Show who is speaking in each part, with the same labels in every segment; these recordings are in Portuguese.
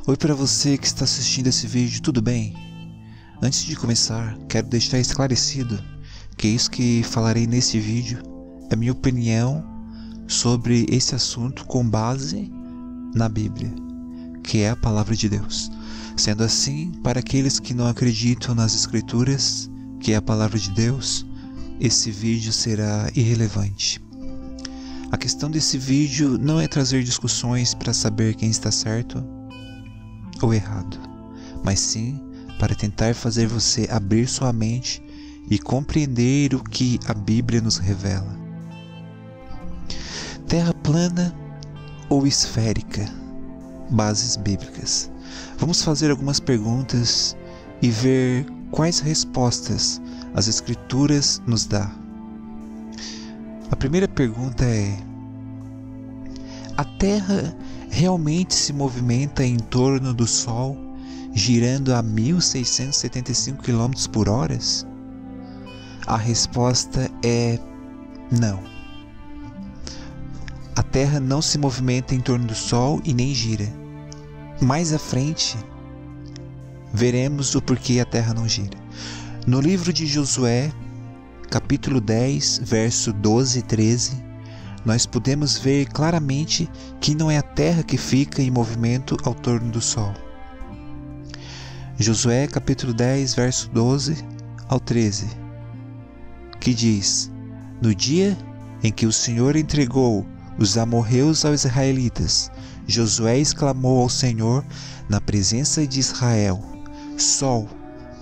Speaker 1: Oi para você que está assistindo esse vídeo, tudo bem? Antes de começar, quero deixar esclarecido que isso que falarei nesse vídeo é minha opinião sobre esse assunto com base na Bíblia, que é a Palavra de Deus. Sendo assim, para aqueles que não acreditam nas Escrituras, que é a Palavra de Deus, esse vídeo será irrelevante. A questão desse vídeo não é trazer discussões para saber quem está certo ou errado, mas sim para tentar fazer você abrir sua mente e compreender o que a Bíblia nos revela. Terra plana ou esférica? Bases bíblicas. Vamos fazer algumas perguntas e ver quais respostas as Escrituras nos dão. A primeira pergunta é: a Terra realmente se movimenta em torno do Sol, girando a 1.675 km por hora? A resposta é não. A Terra não se movimenta em torno do Sol e nem gira. Mais à frente, veremos o porquê a Terra não gira. No livro de Josué, capítulo 10, verso 12 e 13, nós podemos ver claramente que não é a Terra que fica em movimento ao torno do Sol. Josué capítulo 10, verso 12 ao 13, que diz: no dia em que o Senhor entregou os amorreus aos israelitas, Josué exclamou ao Senhor na presença de Israel: Sol,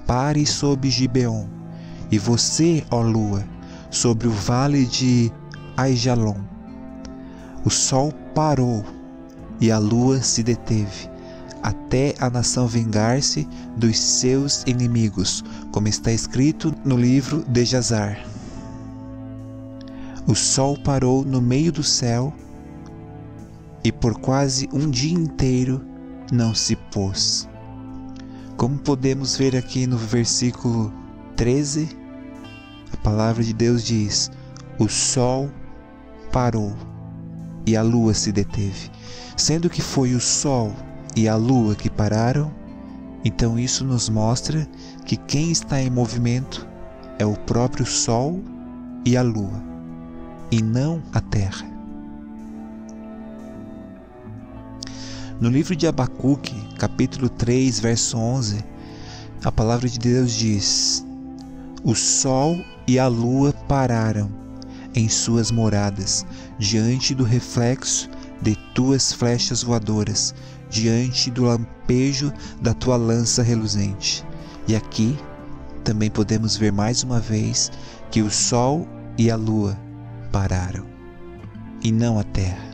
Speaker 1: pare sobre Gibeon, e você, ó lua, sobre o vale de Aijalon. O sol parou e a lua se deteve, até a nação vingar-se dos seus inimigos, como está escrito no livro de Jazar. O sol parou no meio do céu e por quase um dia inteiro não se pôs. Como podemos ver aqui no versículo 13, a palavra de Deus diz: o sol parou e a lua se deteve. Sendo que foi o sol e a lua que pararam, então isso nos mostra que quem está em movimento é o próprio sol e a lua, e não a terra. No livro de Abacuque, capítulo 3, verso 11, a palavra de Deus diz: o sol e a lua pararam em suas moradas, diante do reflexo de tuas flechas voadoras, diante do lampejo da tua lança reluzente. E aqui também podemos ver mais uma vez que o sol e a lua pararam, e não a terra.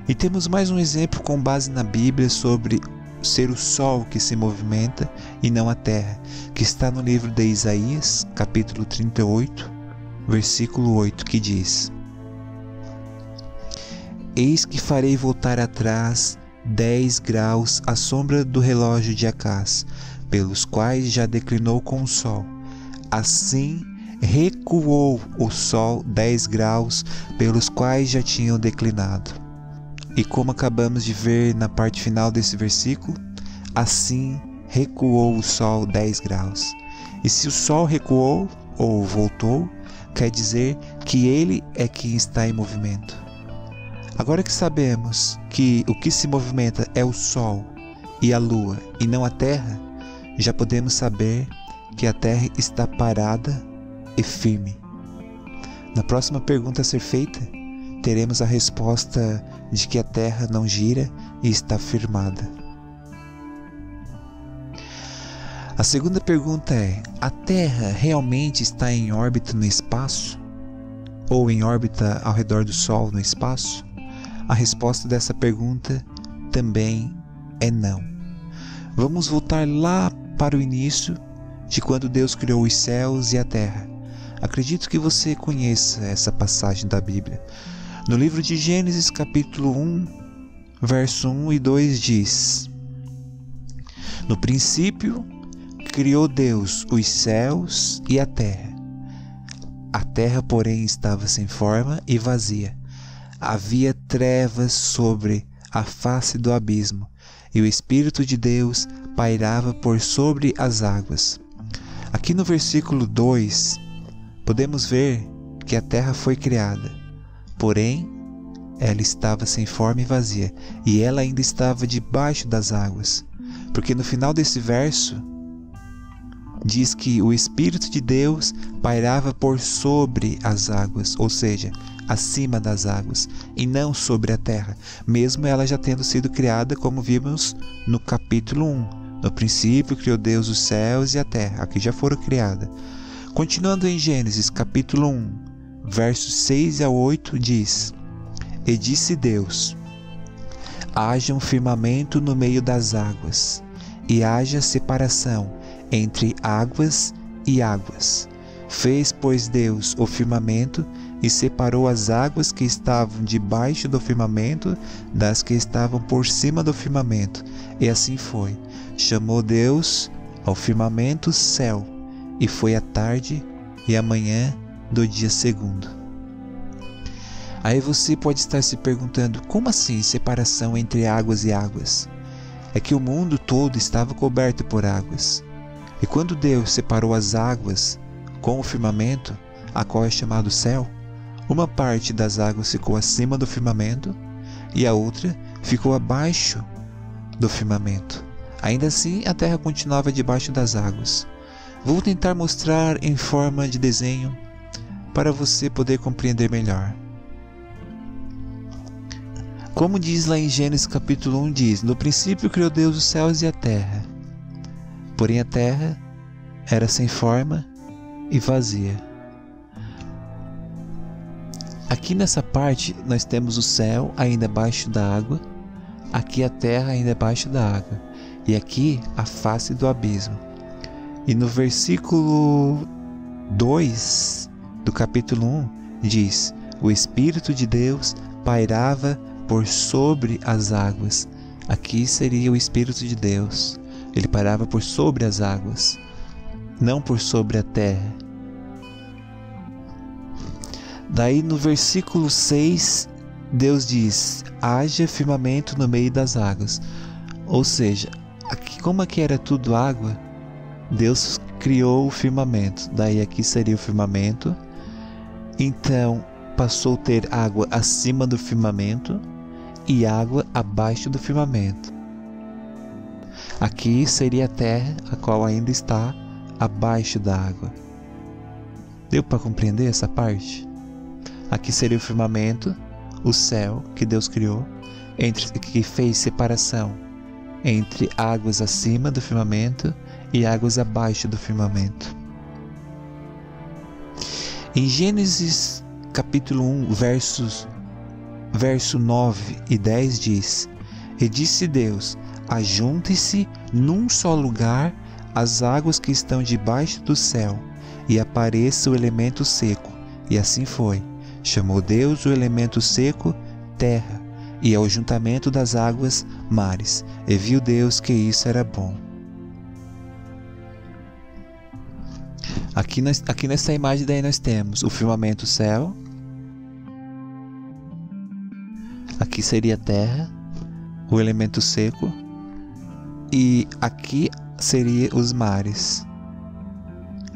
Speaker 1: E temos mais um exemplo com base na Bíblia sobre ser o sol que se movimenta e não a terra, que está no livro de Isaías, capítulo 38, versículo 8, que diz: eis que farei voltar atrás 10 graus a sombra do relógio de Acás, pelos quais já declinou com o sol. Assim recuou o sol 10 graus, pelos quais já tinham declinado. E como acabamos de ver na parte final desse versículo, assim recuou o sol 10 graus. E se o sol recuou ou voltou, quer dizer que ele é quem está em movimento. Agora que sabemos que o que se movimenta é o sol e a lua e não a terra, já podemos saber que a terra está parada e firme. Na próxima pergunta a ser feita, teremos a resposta de que a Terra não gira e está firmada. A segunda pergunta é: a Terra realmente está em órbita no espaço? Ou em órbita ao redor do Sol no espaço? A resposta dessa pergunta também é não. Vamos voltar lá para o início de quando Deus criou os céus e a terra. Acredito que você conheça essa passagem da Bíblia. No livro de Gênesis, capítulo 1, verso 1 e 2 diz: no princípio, criou Deus os céus e a terra. A terra, porém, estava sem forma e vazia. Havia trevas sobre a face do abismo, e o Espírito de Deus pairava por sobre as águas. Aqui no versículo 2, podemos ver que a terra foi criada, porém, ela estava sem forma e vazia, e ela ainda estava debaixo das águas, porque no final desse verso, diz que o Espírito de Deus pairava por sobre as águas, ou seja, acima das águas, e não sobre a terra, mesmo ela já tendo sido criada, como vimos no capítulo 1. No princípio criou Deus os céus e a terra, aqui já foram criadas. Continuando em Gênesis capítulo 1, versos 6 a 8, diz: E disse Deus: haja um firmamento no meio das águas, e haja separação entre águas e águas. Fez, pois, Deus o firmamento e separou as águas que estavam debaixo do firmamento das que estavam por cima do firmamento. E assim foi. Chamou Deus ao firmamento céu, e foi a tarde e a manhã do dia segundo. Aí você pode estar se perguntando, como assim separação entre águas e águas? É que o mundo todo estava coberto por águas. E quando Deus separou as águas com o firmamento, a qual é chamado céu, uma parte das águas ficou acima do firmamento e a outra ficou abaixo do firmamento. Ainda assim, a terra continuava debaixo das águas. Vou tentar mostrar em forma de desenho para você poder compreender melhor. Como diz lá em Gênesis capítulo 1, diz: no princípio criou Deus os céus e a terra. Porém a terra era sem forma e vazia. Aqui nessa parte nós temos o céu ainda abaixo da água, aqui a terra ainda abaixo da água, e aqui a face do abismo. E no versículo 2 do capítulo 1 diz: o Espírito de Deus pairava por sobre as águas. Aqui seria o Espírito de Deus. Ele pairava por sobre as águas, não por sobre a terra. Daí no versículo 6, Deus diz: haja firmamento no meio das águas. Ou seja, aqui, como aqui era tudo água, Deus criou o firmamento. Daí aqui seria o firmamento. Então passou a ter água acima do firmamento e água abaixo do firmamento. Aqui seria a terra, a qual ainda está abaixo da água. Deu para compreender essa parte? Aqui seria o firmamento, o céu que Deus criou, que fez separação entre águas acima do firmamento e águas abaixo do firmamento. Em Gênesis capítulo 1, verso 9 e 10 diz: e disse Deus: ajunte-se num só lugar as águas que estão debaixo do céu, e apareça o elemento seco. E assim foi. Chamou Deus o elemento seco terra, e ao juntamento das águas mares. E viu Deus que isso era bom. Aqui nessa imagem daí nós temos o firmamento céu. Aqui seria a terra, o elemento seco. E aqui seria os mares.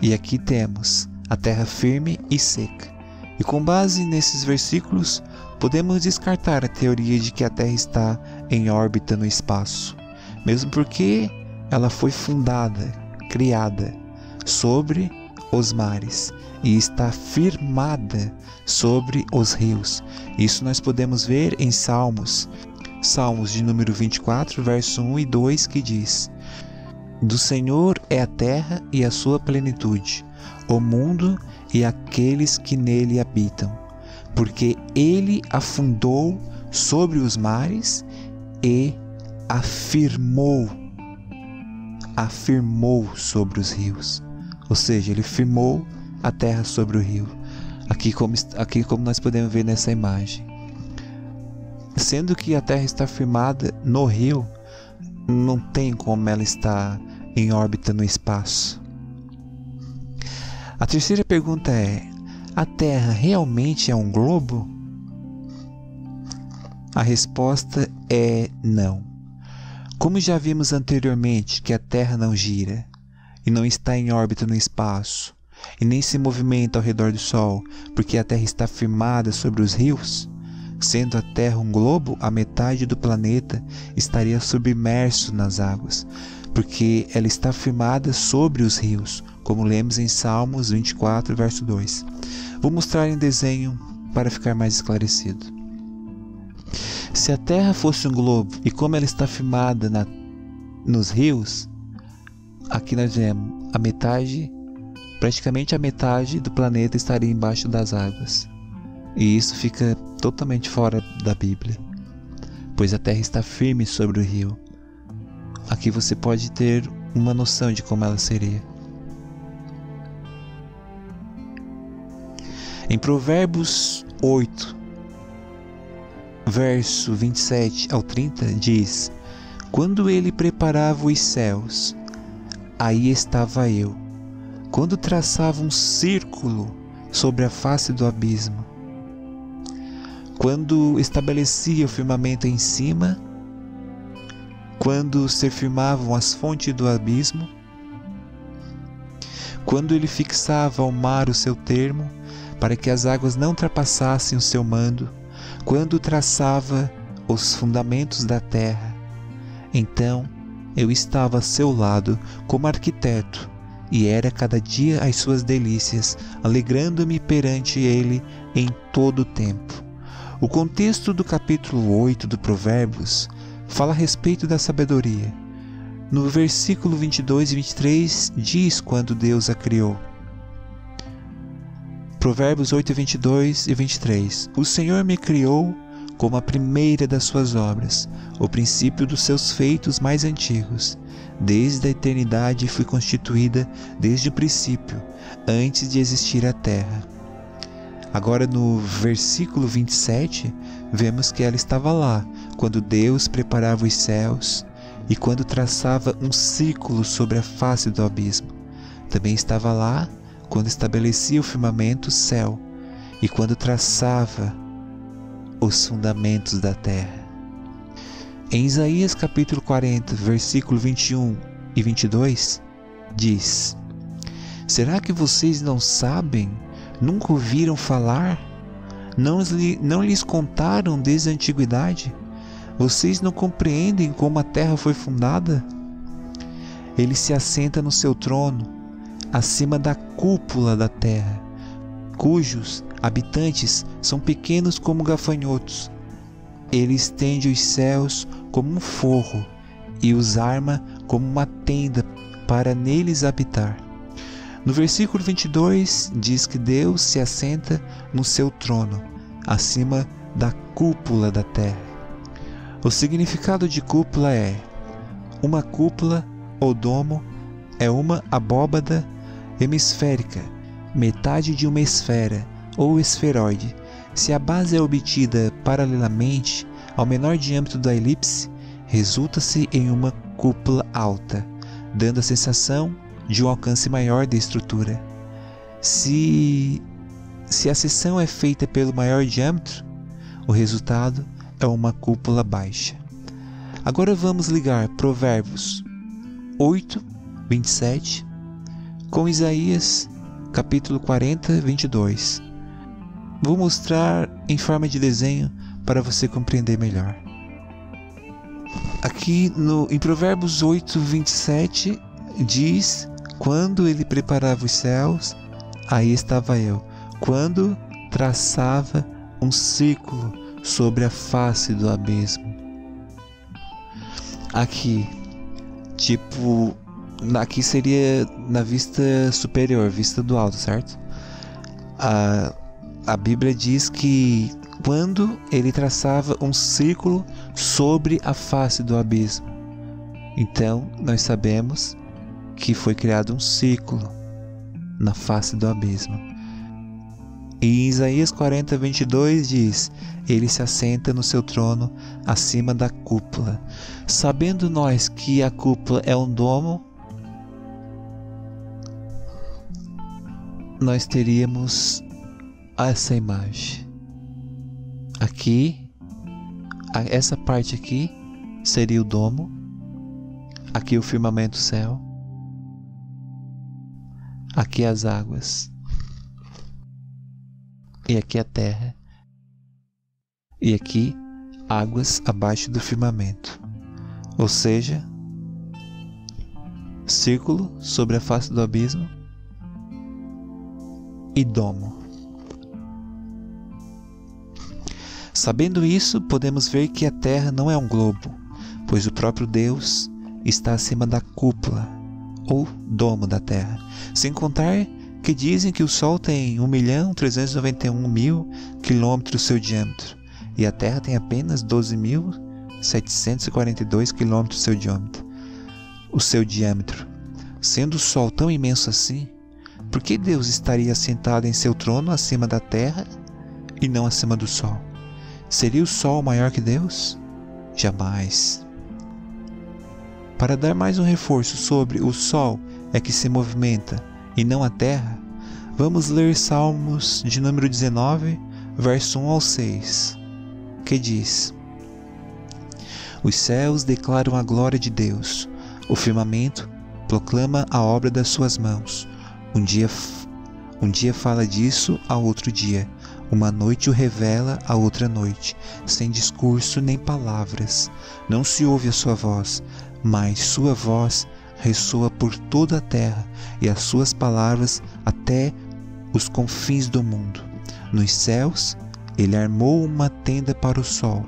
Speaker 1: E aqui temos a terra firme e seca. E com base nesses versículos, podemos descartar a teoria de que a Terra está em órbita no espaço, mesmo porque ela foi fundada, criada sobre os mares e está firmada sobre os rios. Isso nós podemos ver em Salmos de número 24, verso 1 e 2, que diz: do Senhor é a terra e a sua plenitude, o mundo e aqueles que nele habitam, porque ele afundou sobre os mares e afirmou sobre os rios. Ou seja, ele firmou a terra sobre o rio. Aqui como nós podemos ver nessa imagem. Sendo que a terra está firmada no rio, não tem como ela estar em órbita no espaço. A terceira pergunta é: a Terra realmente é um globo? A resposta é não. Como já vimos anteriormente que a Terra não gira e não está em órbita no espaço e nem se movimenta ao redor do Sol, porque a Terra está firmada sobre os rios, sendo a Terra um globo, a metade do planeta estaria submerso nas águas, porque ela está firmada sobre os rios, como lemos em Salmos 24, verso 2. Vou mostrar em desenho para ficar mais esclarecido. Se a Terra fosse um globo e como ela está firmada nos rios, aqui nós vemos a metade, praticamente a metade do planeta estaria embaixo das águas. E isso fica totalmente fora da Bíblia, pois a Terra está firme sobre o rio. Aqui você pode ter uma noção de como ela seria. Em Provérbios 8, verso 27 ao 30, diz: quando ele preparava os céus, aí estava eu. Quando traçava um círculo sobre a face do abismo, quando estabelecia o firmamento em cima, quando se firmavam as fontes do abismo, quando ele fixava ao mar o seu termo, para que as águas não ultrapassassem o seu mando, quando traçava os fundamentos da terra, então eu estava a seu lado como arquiteto, e era cada dia as suas delícias, alegrando-me perante ele em todo o tempo. O contexto do capítulo 8 do Provérbios fala a respeito da sabedoria. No versículo 22 e 23 diz quando Deus a criou. Provérbios 8, 22 e 23. O Senhor me criou como a primeira das suas obras, o princípio dos seus feitos mais antigos. Desde a eternidade fui constituída desde o princípio, antes de existir a terra. Agora no versículo 27, vemos que ela estava lá, quando Deus preparava os céus e quando traçava um círculo sobre a face do abismo. Também estava lá, quando estabelecia o firmamento, o céu, e quando traçava os fundamentos da terra. Em Isaías capítulo 40, versículo 21 e 22, diz: será que vocês não sabem? Nunca ouviram falar? Não lhes contaram desde a antiguidade? Vocês não compreendem como a terra foi fundada? Ele se assenta no seu trono, acima da cúpula da terra, cujos habitantes são pequenos como gafanhotos. Ele estende os céus como um forro e os arma como uma tenda para neles habitar. No versículo 22 diz que Deus se assenta no seu trono, acima da cúpula da terra. O significado de cúpula é: uma cúpula ou domo é uma abóbada hemisférica, metade de uma esfera ou esferoide. Se a base é obtida paralelamente ao menor diâmetro da elipse, resulta-se em uma cúpula alta, dando a sensação de um alcance maior da estrutura. Se a seção é feita pelo maior diâmetro, o resultado é uma cúpula baixa. Agora vamos ligar Provérbios 8, 27 com Isaías capítulo 40, 22. Vou mostrar em forma de desenho para você compreender melhor. Aqui em Provérbios 8, 27 diz: quando ele preparava os céus, aí estava eu. Quando traçava um círculo sobre a face do abismo. Aqui seria na vista superior, vista do alto, certo? A Bíblia diz que quando ele traçava um círculo sobre a face do abismo. Então, nós sabemos que foi criado um círculo na face do abismo. E em Isaías 40, 22 diz: ele se assenta no seu trono acima da cúpula. Sabendo nós que a cúpula é um domo, nós teríamos essa imagem. Aqui, essa parte aqui seria o domo, aqui o firmamento, o céu, aqui as águas, e aqui a terra, e aqui águas abaixo do firmamento, ou seja, círculo sobre a face do abismo e domo. Sabendo isso, podemos ver que a terra não é um globo, pois o próprio Deus está acima da cúpula ou domo da terra, sem contar que dizem que o Sol tem 1.391.000 quilômetros seu diâmetro e a Terra tem apenas 12.742 quilômetros o seu diâmetro. Sendo o Sol tão imenso assim, por que Deus estaria sentado em seu trono acima da Terra e não acima do Sol? Seria o Sol maior que Deus? Jamais. Para dar mais um reforço sobre o Sol é que se movimenta e não a Terra, vamos ler Salmos de número 19, verso 1 ao 6, que diz: Os céus declaram a glória de Deus, o firmamento proclama a obra das suas mãos. Um dia fala disso a outro dia, uma noite o revela a outra noite, sem discurso nem palavras. Não se ouve a sua voz, mas sua voz ressoa por toda a terra e as suas palavras até os confins do mundo. Nos céus, ele armou uma tenda para o sol,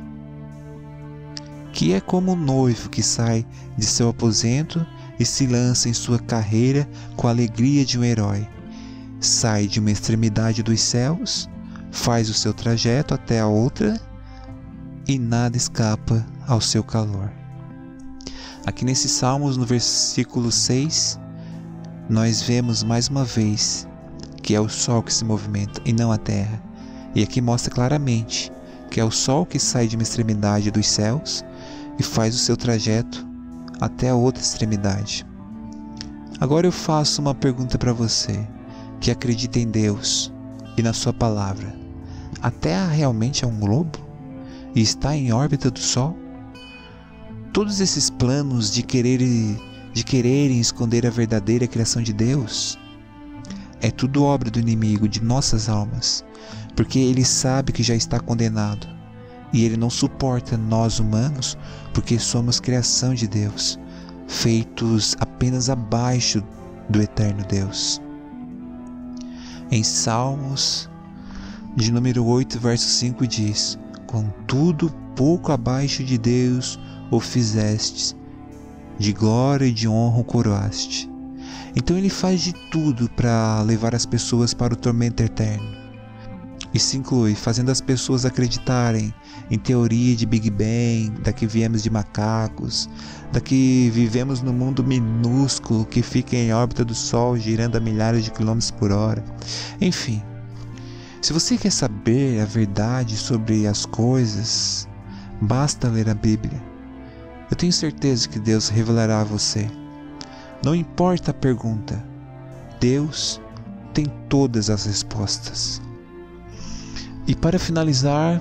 Speaker 1: que é como um noivo que sai de seu aposento e se lança em sua carreira com a alegria de um herói. Sai de uma extremidade dos céus, faz o seu trajeto até a outra e nada escapa ao seu calor. Aqui nesses Salmos, no versículo 6, nós vemos mais uma vez que é o Sol que se movimenta e não a Terra. E aqui mostra claramente que é o Sol que sai de uma extremidade dos céus e faz o seu trajeto até a outra extremidade. Agora eu faço uma pergunta para você, que acredita em Deus e na sua palavra. A Terra realmente é um globo e está em órbita do Sol? Todos esses planos de quererem esconder a verdadeira criação de Deus é tudo obra do inimigo de nossas almas, porque ele sabe que já está condenado e ele não suporta nós humanos, porque somos criação de Deus, feitos apenas abaixo do eterno Deus. Em Salmos de número 8, verso 5 diz: Contudo, pouco abaixo de Deus o fizestes, de glória e de honra o coroaste. Então ele faz de tudo para levar as pessoas para o tormento eterno. Isso inclui fazendo as pessoas acreditarem em teoria de Big Bang, da que viemos de macacos, da que vivemos num mundo minúsculo que fica em órbita do Sol girando a milhares de quilômetros por hora. Enfim, se você quer saber a verdade sobre as coisas, basta ler a Bíblia. Eu tenho certeza que Deus revelará a você. Não importa a pergunta, Deus tem todas as respostas. E para finalizar,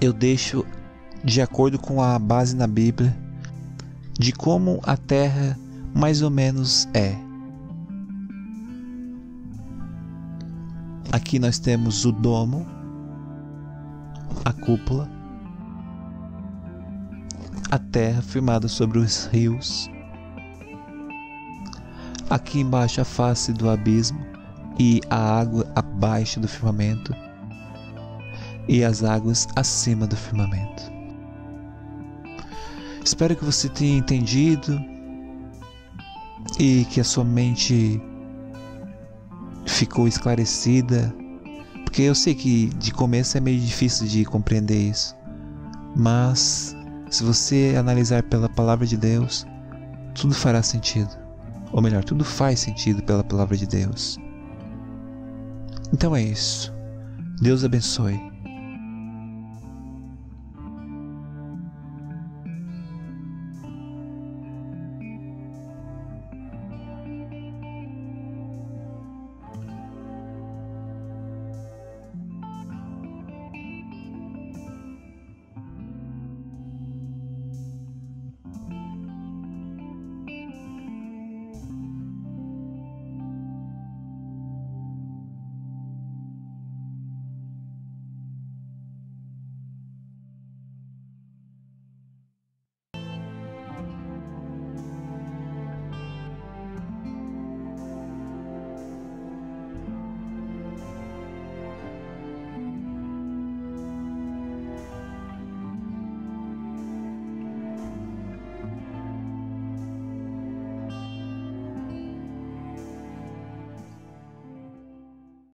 Speaker 1: eu deixo de acordo com a base na Bíblia de como a Terra mais ou menos é. Aqui nós temos o domo, a cúpula, a terra firmada sobre os rios, aqui embaixo a face do abismo e a água abaixo do firmamento e as águas acima do firmamento. Espero que você tenha entendido e que a sua mente ficou esclarecida, porque eu sei que de começo é meio difícil de compreender isso, mas se você analisar pela palavra de Deus, tudo fará sentido. Ou melhor, tudo faz sentido pela palavra de Deus. Então é isso. Deus abençoe.